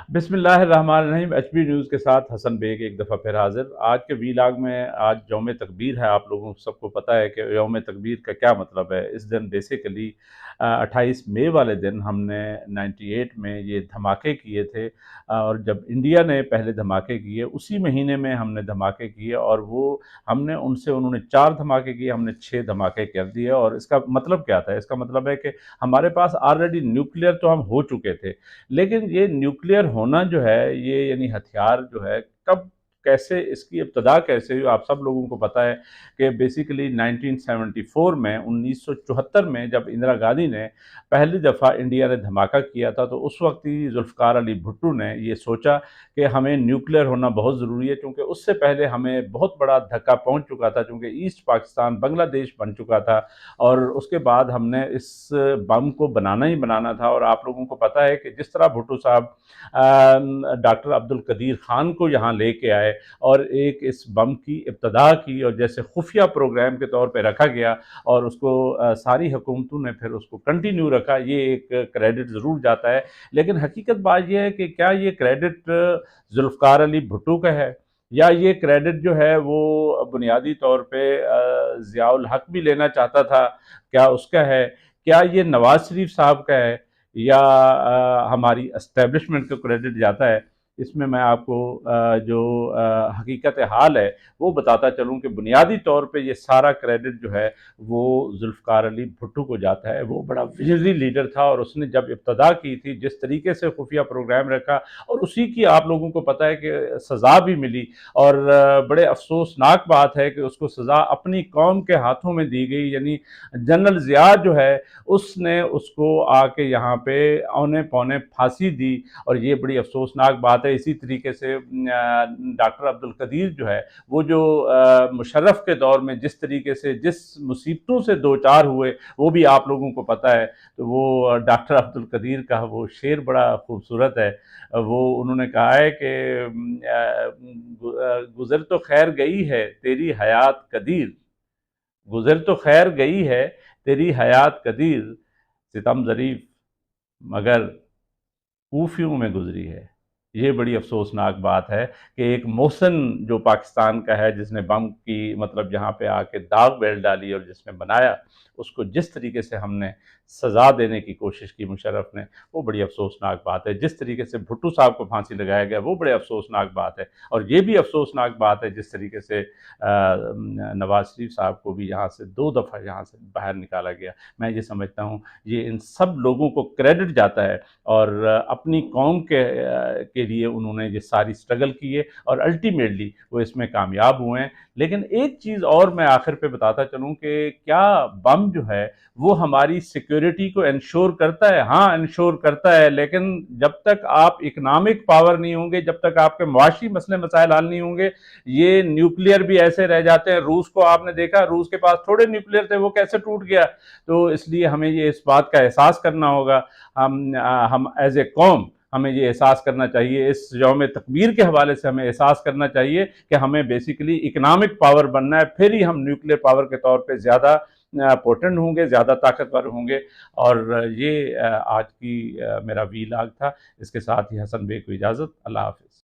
بسم اللہ الرحمن الرحیم، ایچ بی نیوز کے ساتھ حسن بیگ ایک دفعہ پھر حاضر۔ آج کے ویلاگ میں آج یوم تکبیر ہے۔ آپ لوگوں سب کو پتہ ہے کہ یوم تکبیر کا کیا مطلب ہے۔ اس دن بیسیکلی 28 مئی والے دن ہم نے 98 میں یہ دھماکے کیے تھے، اور جب انڈیا نے پہلے دھماکے کیے اسی مہینے میں ہم نے دھماکے کیے، اور وہ ہم نے انہوں نے 4 دھماکے کیے، ہم نے 6 دھماکے کر دیے۔ اور اس کا مطلب کیا تھا؟ اس کا مطلب ہے کہ ہمارے پاس آلریڈی نیوکلیئر تو ہم ہو چکے تھے، لیکن یہ نیوکلیئر ہونا جو ہے، یہ یعنی ہتھیار جو ہے، کب کیسے اس کی ابتدا کیسے ہوئی؟ آپ سب لوگوں کو پتہ ہے کہ بیسیکلی 1974 میں 1974 میں جب اندرا گاندھی نے پہلی دفعہ انڈیا نے دھماکہ کیا تھا، تو اس وقت ہی ذوالفقار علی بھٹو نے یہ سوچا کہ ہمیں نیوکلیئر ہونا بہت ضروری ہے، کیونکہ اس سے پہلے ہمیں بہت بڑا دھکا پہنچ چکا تھا، کیونکہ ایسٹ پاکستان بنگلہ دیش بن چکا تھا، اور اس کے بعد ہم نے اس بم کو بنانا ہی بنانا تھا۔ اور آپ لوگوں کو پتہ ہے کہ جس طرح بھٹو صاحب ڈاکٹر عبدالقدیر خان کو یہاں لے کے آئے اور ایک اس بم کی ابتدا کی، اور جیسے خفیہ پروگرام کے طور پہ رکھا گیا، اور اس کو ساری حکومتوں نے پھر اس کو کنٹینیو رکھا، یہ ایک کریڈٹ ضرور جاتا ہے۔ لیکن حقیقت بات یہ ہے کہ کیا یہ کریڈٹ ذوالفقار علی بھٹو کا ہے، یا یہ کریڈٹ جو ہے وہ بنیادی طور پہ ضیاء الحق بھی لینا چاہتا تھا؟ کیا اس کا ہے؟ کیا یہ نواز شریف صاحب کا ہے، یا ہماری اسٹیبلشمنٹ کو کریڈٹ جاتا ہے؟ اس میں آپ کو جو حقیقت حال ہے وہ بتاتا چلوں کہ بنیادی طور پہ یہ سارا کریڈٹ جو ہے وہ ذوالفقار علی بھٹو کو جاتا ہے۔ وہ بڑا ویژنری لیڈر تھا، اور اس نے جب ابتدا کی تھی، جس طریقے سے خفیہ پروگرام رکھا، اور اسی کی آپ لوگوں کو پتہ ہے کہ سزا بھی ملی، اور بڑے افسوسناک بات ہے کہ اس کو سزا اپنی قوم کے ہاتھوں میں دی گئی، یعنی جنرل ضیاء جو ہے اس نے اس کو آ کے یہاں پہ اونے پونے پھانسی دی، اور یہ بڑی افسوسناک بات ہے۔ اسی طریقے سے ڈاکٹر عبدالقدیر جو ہے، وہ جو مشرف کے دور میں جس طریقے سے جس مصیبتوں سے دوچار ہوئے، وہ بھی آپ لوگوں کو پتہ ہے۔ تو وہ ڈاکٹر عبدالقدیر کا وہ شعر بڑا خوبصورت ہے۔ وہ انہوں نے کہا ہے کہ گزر تو خیر گئی ہے تیری حیات قدیر، گزر تو خیر گئی ہے تیری حیات قدیر، ستم ظریف مگر کوفیوں میں گزری ہے۔ یہ بڑی افسوسناک بات ہے کہ ایک محسن جو پاکستان کا ہے، جس نے بم کی مطلب یہاں پہ آ کے داغ بیل ڈالی اور جس نے بنایا، اس کو جس طریقے سے ہم نے سزا دینے کی کوشش کی مشرف نے، وہ بڑی افسوسناک بات ہے۔ جس طریقے سے بھٹو صاحب کو پھانسی لگایا گیا، وہ بڑے افسوسناک بات ہے۔ اور یہ بھی افسوسناک بات ہے جس طریقے سے نواز شریف صاحب کو بھی یہاں سے 2 دفعہ یہاں سے باہر نکالا گیا۔ میں یہ سمجھتا ہوں یہ ان سب لوگوں کو کریڈٹ جاتا ہے، اور اپنی قوم کے لیے انہوں نے یہ ساری سٹرگل کی ہے، اور الٹیمیٹلی وہ اس میں کامیاب ہوئے ہیں۔ لیکن ایک چیز اور میں آخر پہ بتاتا چلوں کہ کیا بم جو ہے وہ ہماری سیکیورٹی کو انشور کرتا ہے؟ ہاں انشور کرتا ہے، لیکن جب تک آپ اکنامک پاور نہیں ہوں گے، جب تک آپ کے معاشی مسئلے مسائل حل نہیں ہوں گے، یہ نیوکلیئر بھی ایسے رہ جاتے ہیں۔ روس کو آپ نے دیکھا، روس کے پاس تھوڑے نیوکلیئر تھے، وہ کیسے ٹوٹ گیا۔ تو اس لیے ہمیں یہ اس بات کا احساس کرنا ہوگا، ہم ایز اے قوم ہمیں یہ احساس کرنا چاہیے، اس یوم تکبیر کے حوالے سے ہمیں احساس کرنا چاہیے کہ ہمیں بیسیکلی اکنامک پاور بننا ہے، پھر ہی ہم نیوکلیئر پاور کے طور پہ زیادہ پوٹنٹ ہوں گے، زیادہ طاقتور ہوں گے۔ اور یہ آج کی میرا ویلاگ تھا۔ اس کے ساتھ ہی حسن بے کو اجازت، اللہ حافظ۔